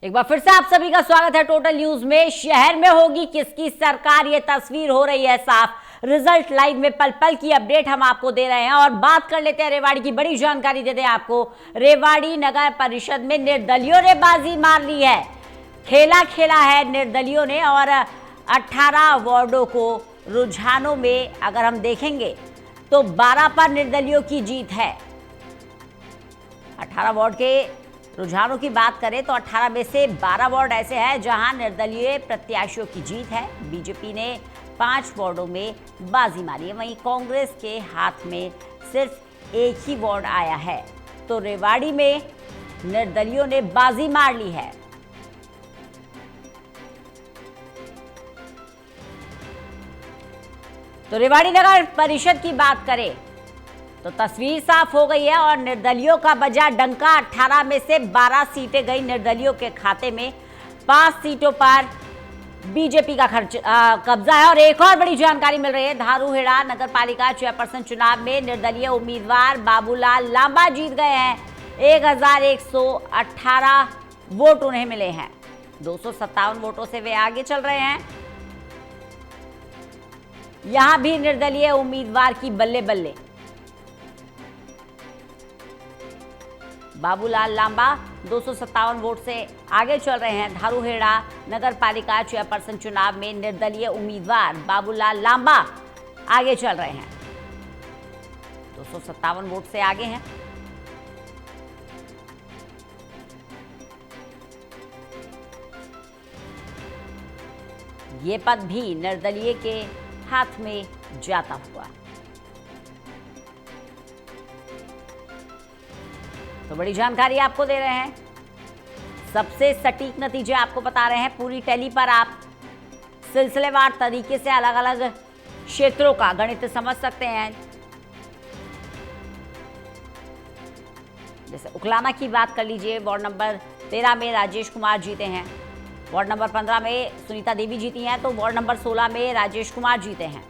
एक बार फिर से आप सभी का स्वागत है टोटल न्यूज में। शहर में होगी किसकी सरकार, ये तस्वीर हो रही है साफ। रिजल्ट लाइव में पल पल की अपडेट हम आपको दे रहे हैं और बात कर लेते हैं रेवाड़ी की। बड़ी जानकारी देते हैं आपको। रेवाड़ी नगर परिषद में निर्दलियों ने बाजी मार ली है। खेला खेला है निर्दलियों ने और 18 वार्डों को रुझानों में अगर हम देखेंगे तो 12 पर निर्दलियों की जीत है। 18 वार्ड के रुझानों की बात करें तो 18 में से 12 वार्ड ऐसे हैं जहां निर्दलीय प्रत्याशियों की जीत है। बीजेपी ने 5 वार्डों में बाजी मारी है, वहीं कांग्रेस के हाथ में सिर्फ एक ही वार्ड आया है। तो रेवाड़ी में निर्दलियों ने बाजी मार ली है। तो रेवाड़ी नगर परिषद की बात करें तो तस्वीर साफ हो गई है और निर्दलियों का बजा डंका। 18 में से 12 सीटें गई निर्दलियों के खाते में। 5 सीटों पर बीजेपी का कब्जा है। और एक और बड़ी जानकारी मिल रही है। धारूहेड़ा नगर पालिका चेयरपर्सन चुनाव में निर्दलीय उम्मीदवार बाबूलाल लांबा जीत गए हैं। 1118 वोट उन्हें मिले हैं। 257 वोटों से वे आगे चल रहे हैं। यहां भी निर्दलीय उम्मीदवार की बल्ले बल्ले। बाबूलाल लांबा 257 वोट से आगे चल रहे हैं। धारूहेड़ा नगर पालिका चेयरपर्सन चुनाव में निर्दलीय उम्मीदवार बाबूलाल लांबा आगे चल रहे हैं। 257 वोट से आगे हैं। ये पद भी निर्दलीय के हाथ में जाता हुआ। तो बड़ी जानकारी आपको दे रहे हैं। सबसे सटीक नतीजे आपको बता रहे हैं। पूरी टेली पर आप सिलसिलेवार तरीके से अलग अलग क्षेत्रों का गणित समझ सकते हैं। जैसे उकलाना की बात कर लीजिए। वार्ड नंबर 13 में राजेश कुमार जीते हैं। वार्ड नंबर 15 में सुनीता देवी जीती हैं। तो वार्ड नंबर 16 में राजेश कुमार जीते हैं।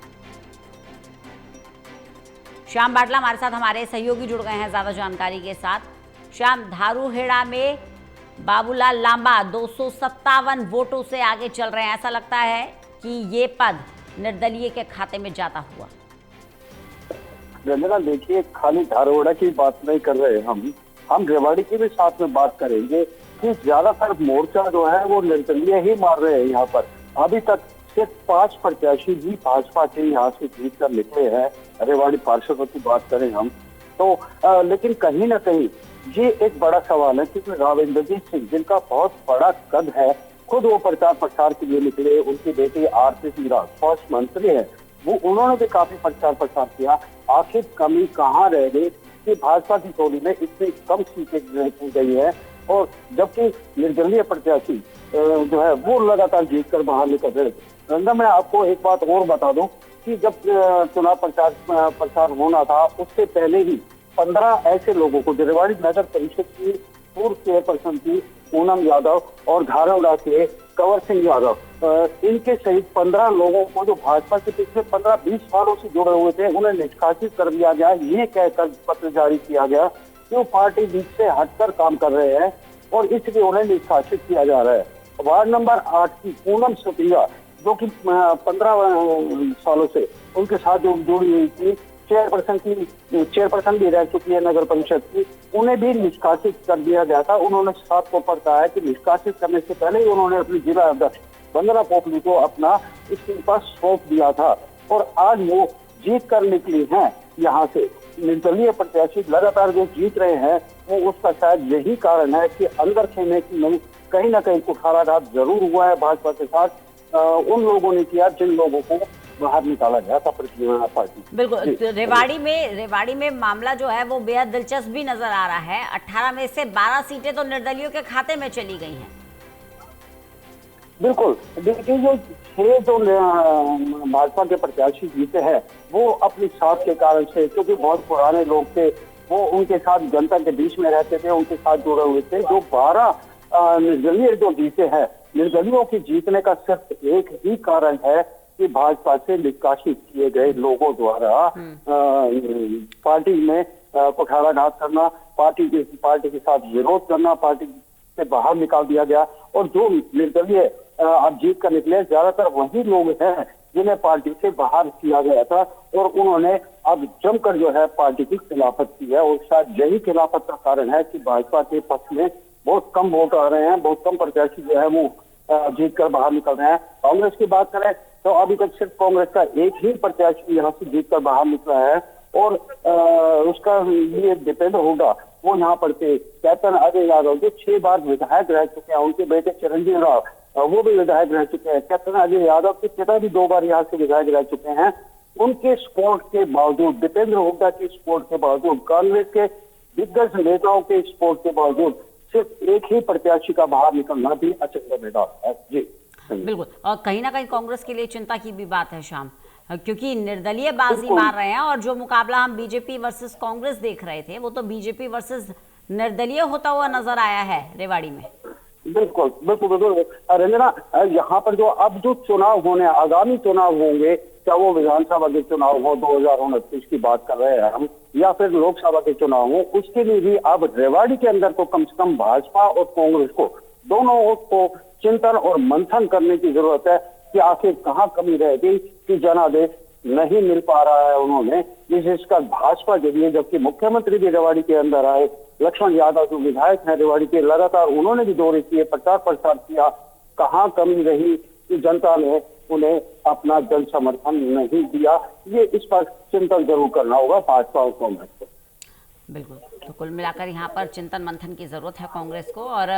श्याम बाटला हमारे साथ हमारे सहयोगी जुड़ गए हैं ज्यादा जानकारी के साथ। श्याम, धारूहेड़ा में बाबूलाल लांबा 257 वोटों से आगे चल रहे हैं। ऐसा लगता है कि ये पद निर्दलीय के खाते में जाता हुआ। रंजना, देखिए, खाली धारूहेड़ा की बात नहीं कर रहे हम रेवाड़ी की भी साथ में बात करेंगे कि ज्यादातर मोर्चा जो है वो निर्दलीय ही मार रहे हैं। यहाँ पर अभी तक सिर्फ 5 प्रत्याशी ही भाजपा के यहाँ से जीत कर निकले हैं। रेवाड़ी पार्षदों की बात करें हम तो लेकिन कहीं ना कहीं ये एक बड़ा सवाल है क्योंकि राविंद्रजीत सिंह, जिनका बहुत बड़ा कद है, खुद वो प्रचार प्रसार के लिए निकले। उनकी बेटी आरती सिंह फर्स्ट मंत्री है, वो उन्होंने भी काफी प्रचार प्रसार किया। आखिर कमी कहाँ रह गई कि भाजपा की टोली में इतनी कम सीटें की गई है और जबकि निर्दलीय प्रत्याशी जो है वो लगातार जीत कर बाहर निकल रहे थे। रंगा, मैं आपको एक बात और बता दूं कि जब चुनाव प्रचार होना था उससे पहले ही 15 ऐसे लोगों को, रेवाड़ी नगर परिषद की पूर्व चेयरपर्सन थी पूनम यादव और धारूहेड़ा के कंवर सिंह यादव, इनके सहित 15 लोगों को जो भाजपा के पिछले 15-20 सालों से जुड़े हुए थे उन्हें निष्कासित कर दिया गया। ये कहकर पत्र जारी किया गया कि वो पार्टी बीच से हटकर काम कर रहे हैं और इसलिए उन्हें निष्कासित किया जा रहा है। वार्ड नंबर 8 की पूनम सुप्रिया, जो कि 15 सालों से उनके साथ जुड़ी हुई थी, चेयरपर्सन भी रह चुकी है नगर परिषद की, उन्हें भी निष्कासित कर दिया गया था। उन्होंने साफ तौर पर कहा है कि निष्कासित करने से पहले ही उन्होंने अपनी जिला अध्यक्ष वंदना पोपली को अपना इस्तीफा सौंप दिया था और आज वो जीत कर निकली हैं। यहाँ से निर्दलीय प्रत्याशी लगातार जो जीत रहे हैं वो उसका शायद यही कारण है कि अंदर खेमे की नहीं, कहीं ना कहीं कुठाराघात जरूर हुआ है भाजपा के साथ। उन लोगों ने किया जिन लोगों को बाहर निकाला गया था पार्टी। बिल्कुल। रेवाड़ी में मामला जो है वो बेहद दिलचस्प भी नजर आ रहा है। 18 में से 12 सीटें तो निर्दलियों के खाते में चली गई हैं। बिल्कुल। देखिए, जो 6 जो भाजपा के प्रत्याशी जीते हैं वो अपनी साथ के कारण से, क्योंकि बहुत पुराने लोग थे, वो उनके साथ जनता के बीच में रहते थे, उनके साथ जुड़े हुए थे। जो 12 निर्दलीय जो जीते हैं, निर्दलियों की जीतने का सिर्फ एक ही कारण है कि भाजपा से निष्कासित किए गए लोगों द्वारा पार्टी में कुठाराघात करना, पार्टी के साथ विरोध करना, पार्टी से बाहर निकाल दिया गया। और जो निर्दलीय अब जीत कर निकले, ज्यादातर वही लोग हैं जिन्हें पार्टी से बाहर किया गया था, और उन्होंने अब जमकर जो है पार्टी की खिलाफत की है। और शायद यही खिलाफत का कारण है कि भाजपा के पक्ष में बहुत कम वोट आ रहे हैं, बहुत कम प्रत्याशी जो है वो जीत कर बाहर निकल रहे हैं। कांग्रेस की बात करें तो अभी तक सिर्फ कांग्रेस का एक ही प्रत्याशी यहाँ से जीत कर बाहर निकला है, और उसका ये दीपेंद्र हुड्डा, वो यहाँ पर थे। कैप्टन अजय यादव जो 6 बार विधायक रह चुके हैं, उनके बेटे चिरंजीव राव वो भी विधायक रह चुके हैं। कैप्टन अजय यादव के पिता भी 2 बार यहाँ से विधायक रह चुके हैं। उनके सपोर्ट के बावजूद, दीपेंद्र हुड्डा की सपोर्ट के बावजूद, कांग्रेस के दिग्गज नेताओं के सपोर्ट के बावजूद सिर्फ एक ही प्रत्याशी का बाहर निकलना भी अचंभेदार है। जी बिल्कुल। और कहीं ना कहीं कांग्रेस के लिए चिंता की भी बात है श्याम, क्योंकि निर्दलीय बाजी मार रहे हैं, और जो मुकाबला हम बीजेपी वर्सेस कांग्रेस देख रहे थे वो तो बीजेपी वर्सेस निर्दलीय होता हुआ नजर आया है रेवाड़ी में। बिल्कुल बिल्कुल बिल्कुल रंजना, यहाँ पर जो अब जो चुनाव होने, आगामी चुनाव होंगे, चाहे वो विधानसभा के चुनाव हो 2029 की बात कर रहे हैं हम, या फिर लोकसभा के चुनाव हो, उसके लिए भी अब रेवाड़ी के अंदर तो कम से कम भाजपा और कांग्रेस को, दोनों को चिंतन और मंथन करने की जरूरत है कि आखिर कहाँ कमी रह गई कि जनादेश नहीं मिल पा रहा है उन्होंने, विशेषकर भाजपा के लिए। जबकि मुख्यमंत्री भी रेवाड़ी के अंदर आए, लक्ष्मण यादव जो विधायक हैं रेवाड़ी के, लगातार उन्होंने भी दौरे किए, प्रचार प्रसार किया, कहाँ कमी रही कि जनता ने उन्हें अपना जन समर्थन नहीं दिया। ये इस पर चिंतन जरूर करना होगा भाजपा और कांग्रेस को। बिल्कुल। तो कुल मिलाकर यहाँ पर चिंतन मंथन की जरूरत है कांग्रेस को, और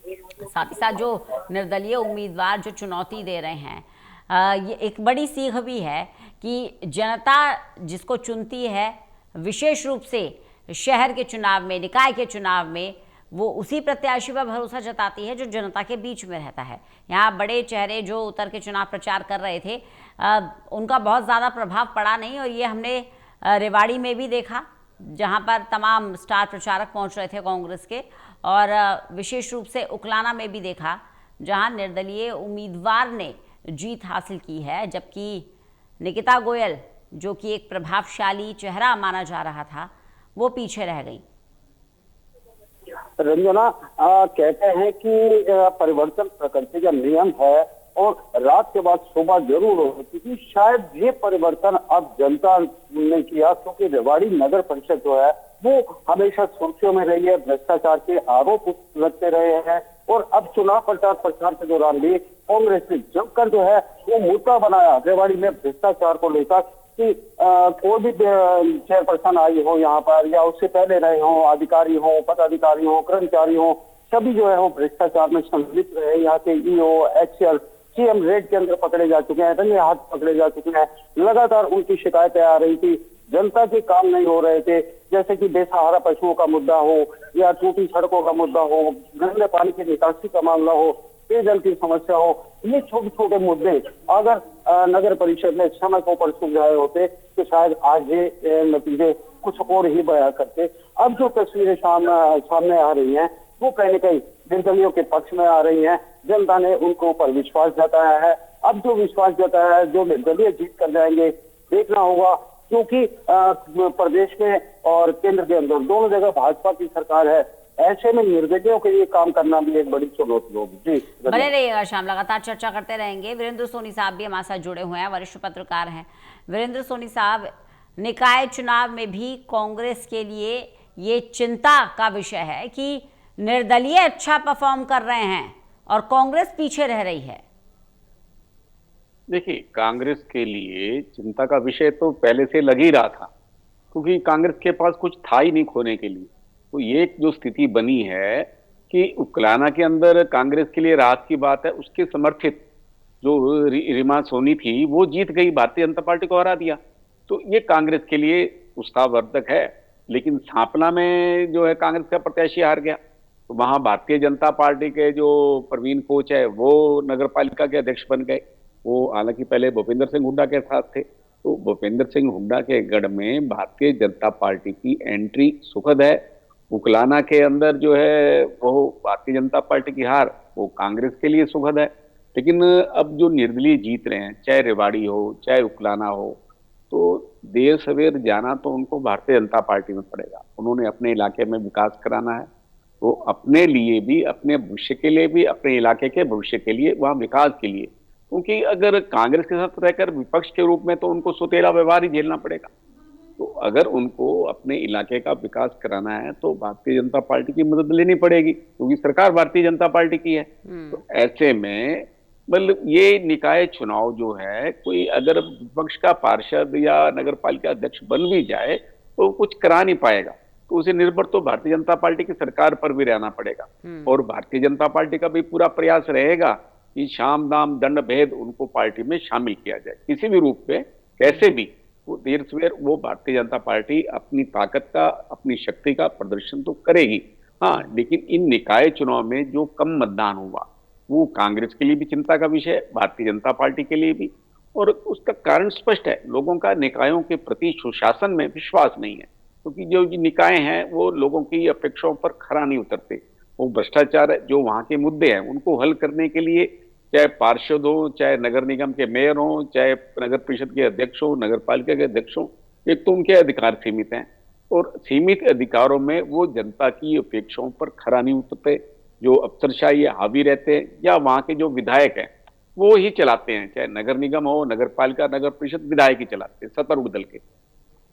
साथ ही साथ जो निर्दलीय उम्मीदवार जो चुनौती दे रहे हैं, ये एक बड़ी सीख भी है कि जनता जिसको चुनती है, विशेष रूप से शहर के चुनाव में, निकाय के चुनाव में, वो उसी प्रत्याशी पर भरोसा जताती है जो जनता के बीच में रहता है। यहाँ बड़े चेहरे जो उतर के चुनाव प्रचार कर रहे थे, उनका बहुत ज़्यादा प्रभाव पड़ा नहीं, और ये हमने रेवाड़ी में भी देखा जहाँ पर तमाम स्टार प्रचारक पहुँच रहे थे कांग्रेस के, और विशेष रूप से उकलाना में भी देखा जहाँ निर्दलीय उम्मीदवार ने जीत हासिल की है, जबकि निकिता गोयल जो कि एक प्रभावशाली चेहरा माना जा रहा था वो पीछे रह गई। रंजना, कहते हैं कि परिवर्तन प्रकृति का नियम है, और रात के बाद सुबह जरूर हो, क्योंकि शायद ये परिवर्तन अब जनता ने किया, क्योंकि रेवाड़ी नगर परिषद जो है वो हमेशा सुर्खियों में रही है, भ्रष्टाचार के आरोप लगते रहे हैं, और अब चुनाव प्रचार प्रसार के दौरान भी कांग्रेस ने जमकर जो है वो मुद्दा बनाया रेवाड़ी में भ्रष्टाचार को लेकर कि कोई भी चेयरपर्सन आई हो यहाँ पर, या उससे पहले रहे हो, अधिकारी हो, पदाधिकारी हो, कर्मचारी हो, सभी जो है वो भ्रष्टाचार में सम्मिलित रहे। यहाँ के ईओ, एक्सएल, सीएम रेड के अंदर पकड़े जा चुके हैं, रंगे हाथ पकड़े जा चुके हैं। लगातार उनकी शिकायतें आ रही थी, जनता के काम नहीं हो रहे थे, जैसे कि बेसहारा पशुओं का मुद्दा हो, या टूटी सड़कों का मुद्दा हो, गंदे पानी की निकासी का मामला हो, पेयजल की समस्या हो। ये छोटे छोटे मुद्दे अगर नगर परिषद ने समय के ऊपर सुलझाए होते तो शायद आज ये नतीजे कुछ और ही बयां करते। अब जो तस्वीरें सामने आ रही हैं वो कहीं न कहीं निर्दलियों के पक्ष में आ रही हैं। जनता ने उनको ऊपर विश्वास जताया है। अब जो विश्वास जताया है, जो निर्दलीय जीत कर जाएंगे, देखना होगा, क्योंकि प्रदेश में और केंद्र के अंदर दोनों जगह भाजपा की सरकार है। ऐसे में निर्दलियों के लिए काम करना भी एक बड़ी चुनौती होगी। जी बने रहिएगा शाम, लगातार चर्चा करते रहेंगे। वीरेंद्र सोनी साहब भी हमारे साथ जुड़े हुए हैं, वरिष्ठ पत्रकार हैं। वीरेंद्र सोनी साहब, निकाय चुनाव में भी कांग्रेस के लिए ये चिंता का विषय है कि निर्दलीय अच्छा परफॉर्म कर रहे हैं और कांग्रेस पीछे रह रही है। देखिए, कांग्रेस के लिए चिंता का विषय तो पहले से लग ही रहा था, क्योंकि कांग्रेस के पास कुछ था ही नहीं खोने के लिए। तो ये जो स्थिति बनी है कि उकलाना के अंदर कांग्रेस के लिए राहत की बात है, उसके समर्थित जो रीमा सोनी थी वो जीत गई, भारतीय जनता पार्टी को हरा दिया। तो ये कांग्रेस के लिए उत्साहवर्धक है। लेकिन सांपला में जो है कांग्रेस का प्रत्याशी हार गया, तो वहां भारतीय जनता पार्टी के जो प्रवीण कोच है वो नगर पालिका के अध्यक्ष बन गए। वो हालांकि पहले भूपेंद्र सिंह हुड्डा के साथ थे। तो भूपेंद्र सिंह हुड्डा के गढ़ में भारतीय जनता पार्टी की एंट्री सुखद है। उकलाना के अंदर जो है वो भारतीय जनता पार्टी की हार वो कांग्रेस के लिए सुखद है। लेकिन अब जो निर्दलीय जीत रहे हैं, चाहे रेवाड़ी हो चाहे उकलाना हो, तो देर सवेर जाना तो उनको भारतीय जनता पार्टी में पड़ेगा। उन्होंने अपने इलाके में विकास कराना है, तो अपने लिए भी, अपने भविष्य के लिए भी, अपने इलाके के भविष्य के लिए, वहां विकास के लिए। क्योंकि अगर कांग्रेस के साथ रहकर विपक्ष के रूप में तो उनको सौतेला व्यवहार ही झेलना पड़ेगा। तो अगर उनको अपने इलाके का विकास कराना है तो भारतीय जनता पार्टी की मदद लेनी पड़ेगी, क्योंकि सरकार भारतीय जनता पार्टी की है। तो ऐसे में मतलब ये निकाय चुनाव जो है, कोई अगर विपक्ष का पार्षद या नगर पालिका अध्यक्ष बन भी जाए तो कुछ करा नहीं पाएगा, तो उसे निर्भर तो भारतीय जनता पार्टी की सरकार पर भी रहना पड़ेगा। और भारतीय जनता पार्टी का भी पूरा प्रयास रहेगा कि शाम दाम दंड भेद उनको पार्टी में शामिल किया जाए, किसी भी रूप में, कैसे भी। वो देर सवेर वो भारतीय जनता पार्टी अपनी ताकत का, अपनी शक्ति का प्रदर्शन तो करेगी। हाँ, लेकिन इन निकाय चुनाव में जो कम मतदान हुआ वो कांग्रेस के लिए भी चिंता का विषय है, भारतीय जनता पार्टी के लिए भी। और उसका कारण स्पष्ट है, लोगों का निकायों के प्रति सुशासन में विश्वास नहीं है, क्योंकि जो निकाय हैं वो लोगों की अपेक्षाओं पर खरा नहीं उतरते। वो भ्रष्टाचार जो वहां के मुद्दे हैं उनको हल करने के लिए, चाहे पार्षद हो, चाहे नगर निगम के मेयर हो, चाहे नगर परिषद के अध्यक्ष हो, नगर पालिका के अध्यक्ष हो, एक तो उनके अधिकार सीमित हैं, और सीमित अधिकारों में वो जनता की अपेक्षाओं पर खरा नहीं उतरते। जो अफसरशाही हावी रहते हैं, या वहां के जो विधायक हैं वो ही चलाते हैं, चाहे नगर निगम हो, नगर पालिका, नगर परिषद, विधायक ही चलाते हैं सत्तारूढ़ दल के।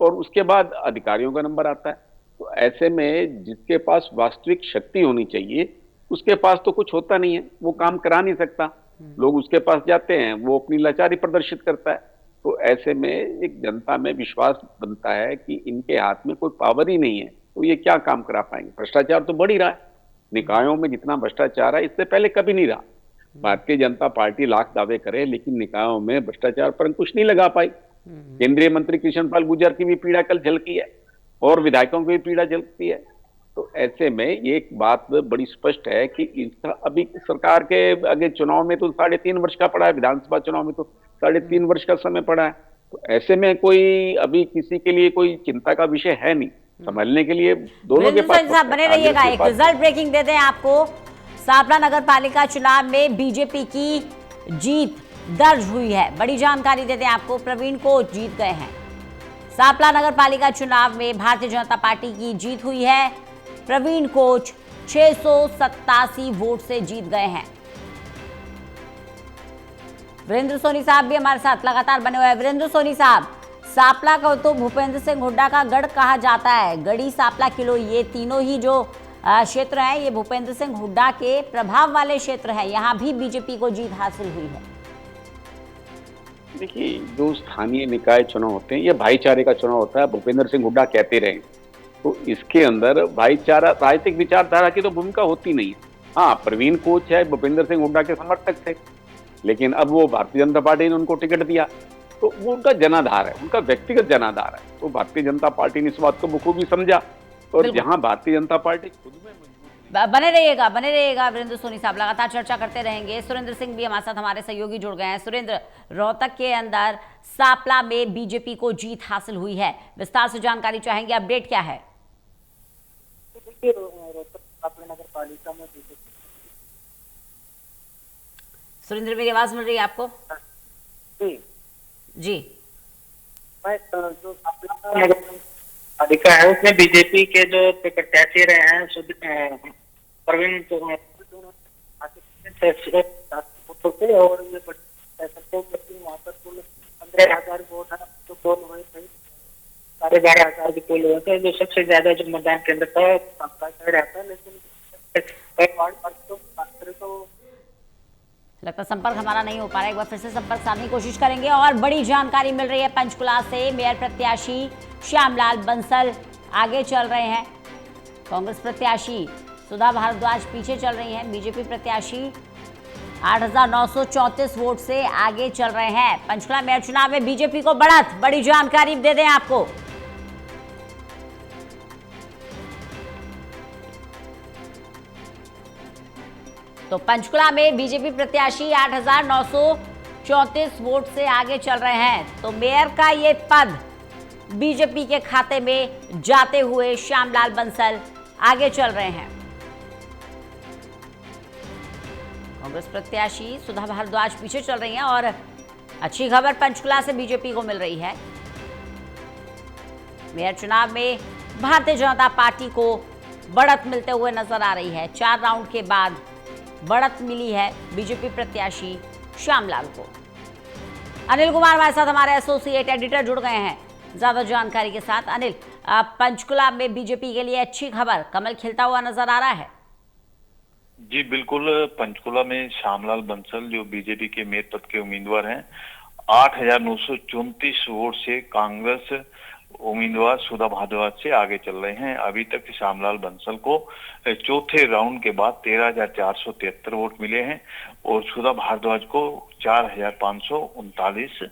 और उसके बाद अधिकारियों का नंबर आता है। तो ऐसे में जिसके पास वास्तविक शक्ति होनी चाहिए उसके पास तो कुछ होता नहीं है, वो काम करा नहीं सकता। लोग उसके पास जाते हैं, वो अपनी लाचारी प्रदर्शित करता है। तो ऐसे में एक जनता में विश्वास बनता है कि इनके हाथ में कोई पावर ही नहीं है, तो ये क्या काम करा पाएंगे। भ्रष्टाचार तो बढ़ ही रहा है, निकायों में जितना भ्रष्टाचार है इससे पहले कभी नहीं रहा। भारतीय जनता पार्टी लाख दावे करे लेकिन निकायों में भ्रष्टाचार पर अंकुश नहीं लगा पाई। केंद्रीय मंत्री कृष्णपाल गुर्जर की भी पीड़ा कल झलकी है, और विधायकों की भी पीड़ा झलकती है। तो ऐसे में एक बात बड़ी स्पष्ट है कि इसका अभी सरकार के आगे चुनाव में तो 3.5 वर्ष का पड़ा है, विधानसभा चुनाव में तो 3.5 वर्ष का समय पड़ा है। तो ऐसे में कोई अभी किसी के लिए कोई चिंता का विषय है नहीं, संभालने के लिए दोनों के पास। साहब बने रहिएगा, एक रिजल्ट ब्रेकिंग देते हैं आपको। सापला नगर पालिका चुनाव में बीजेपी की जीत दर्ज हुई है, बड़ी जानकारी देते हैं आपको। प्रवीण कोच जीत गए हैं। सापला नगर पालिका चुनाव में भारतीय जनता पार्टी की जीत हुई है। प्रवीण कोच 687 वोट से जीत गए हैं। वीरेंद्र सोनी साहब भी हमारे साथ लगातार बने हुए हैं। वीरेंद्र सोनी साहब, सापला को तो भूपेंद्र सिंह हुड्डा का गढ़ कहा जाता है, गढ़ी, सापला, किलो, ये तीनों ही जो क्षेत्र हैं ये भूपेंद्र सिंह हुड्डा के प्रभाव वाले क्षेत्र हैं। यहाँ भी बीजेपी को जीत हासिल हुई है। देखिए, जो स्थानीय निकाय चुनाव होते हैं ये भाईचारे का चुनाव होता है, भूपेंद्र सिंह हुड्डा कहते रहे। तो इसके अंदर भाईचारा, राजनीतिक विचारधारा की तो भूमिका होती नहीं है। हाँ, प्रवीण कोच है, भूपेंद्र सिंह हुड्डा के समर्थक थे, लेकिन अब वो भारतीय जनता पार्टी ने उनको टिकट दिया, तो वो उनका जनाधार है, उनका व्यक्तिगत जनाधार है। तो भारतीय जनता पार्टी ने इस बात को बखूबी समझा। और जहां भारतीय जनता पार्टी खुद में बने रहिएगा वीरेंद्र सोनी साहब, लगातार चर्चा करते रहेंगे। सुरेंद्र सिंह भी हमारे साथ, हमारे सहयोगी जुड़ गए हैं। सुरेंद्र, रोहतक के अंदर सापला में बीजेपी को जीत हासिल हुई है, विस्तार से जानकारी चाहेंगे, अपडेट क्या है? देखिए, रोहतक सापला नगर पालिका में सुरेंद्र, मेरी आवाज मिल रही है आपको? जी, मैं जो सापला नगर पालिका है उसमें बीजेपी के जो प्रत्याशी रहे हैं प्रवीण और ये वहाँ पर कुल 15,000 वोट है जो पोल हुए थे, 12,500 के पोल हुए थे। जो सबसे ज्यादा जो मतदान केंद्र था आपका साइड आता है, लेकिन तो लगता संपर्क हमारा नहीं हो पा रहा है। एक बार फिर से संपर्क साधने की कोशिश करेंगे। और बड़ी जानकारी मिल रही है पंचकुला से, मेयर प्रत्याशी श्यामलाल बंसल आगे चल रहे हैं, कांग्रेस प्रत्याशी सुधा भारद्वाज पीछे चल रही हैं, बीजेपी प्रत्याशी 8,934 वोट से आगे चल रहे हैं। पंचकुला मेयर चुनाव में बीजेपी को बढ़त, बड़ी जानकारी दे दें आपको। तो पंचकुला में बीजेपी प्रत्याशी 8,934 वोट से आगे चल रहे हैं। तो मेयर का ये पद बीजेपी के खाते में जाते हुए श्यामलाल बंसल आगे चल रहे हैं। कांग्रेस प्रत्याशी सुधा भारद्वाज पीछे चल रही हैं। और अच्छी खबर पंचकुला से बीजेपी को मिल रही है, मेयर चुनाव में भारतीय जनता पार्टी को बढ़त मिलते हुए नजर आ रही है। 4 राउंड के बाद बढ़त मिली है बीजेपी प्रत्याशी श्यामलाल को। अनिल कुमार हमारे साथ, हमारे एसोसिएट एडिटर, जुड़ गए हैं ज्यादा जानकारी के साथ। अनिल, पंचकुला में बीजेपी के लिए अच्छी खबर, कमल खिलता हुआ नजर आ रहा है। जी बिल्कुल, पंचकुला में श्यामलाल बंसल जो बीजेपी के मेयर पद के उम्मीदवार हैं, 8,934 वोट से कांग्रेस उम्मीदवार सुधा भारद्वाज से आगे चल रहे हैं। अभी तक श्यामलाल बंसल को चौथे राउंड के बाद 13,473 वोट मिले हैं और सुधा भारद्वाज को 4,539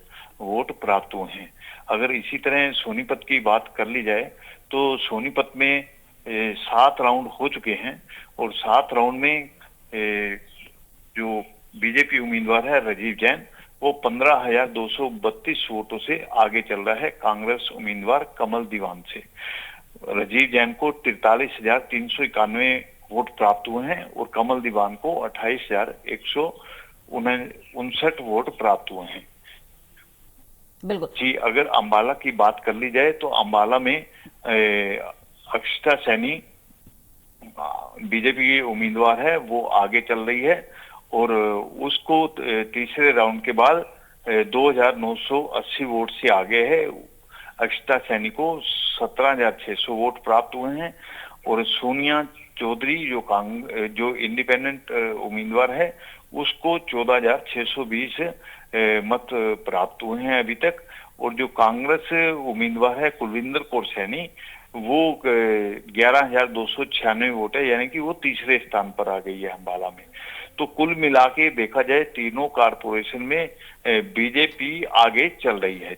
वोट प्राप्त हुए हैं। अगर इसी तरह सोनीपत की बात कर ली जाए तो सोनीपत में 7 राउंड हो चुके हैं और 7 राउंड में जो बीजेपी उम्मीदवार है राजीव जैन, वो 15,232 वोटों से आगे चल रहा है कांग्रेस उम्मीदवार कमल दीवान से। राजीव जैन को 43,391 वोट प्राप्त हुए हैं और कमल दीवान को 28,159 वोट प्राप्त हुए हैं। बिल्कुल जी, अगर अंबाला की बात कर ली जाए तो अंबाला में अक्षता सैनी बीजेपी की उम्मीदवार है, वो आगे चल रही है और उसको तीसरे राउंड के बाद 2,980 वोट से आगे है। अक्षता सैनी को 17,600 वोट प्राप्त हुए हैं और सोनिया चौधरी जो इंडिपेंडेंट उम्मीदवार है, उसको 14,620 मत प्राप्त हुए हैं अभी तक। और जो कांग्रेस उम्मीदवार है कुलविंदर कौर सैनी, वो 11,296 वोट है, यानी कि वो तीसरे स्थान पर आ गई है अंबाला में। तो कुल मिला के देखा जाए तीनों कारपोरेशन में बीजेपी आगे चल रही है।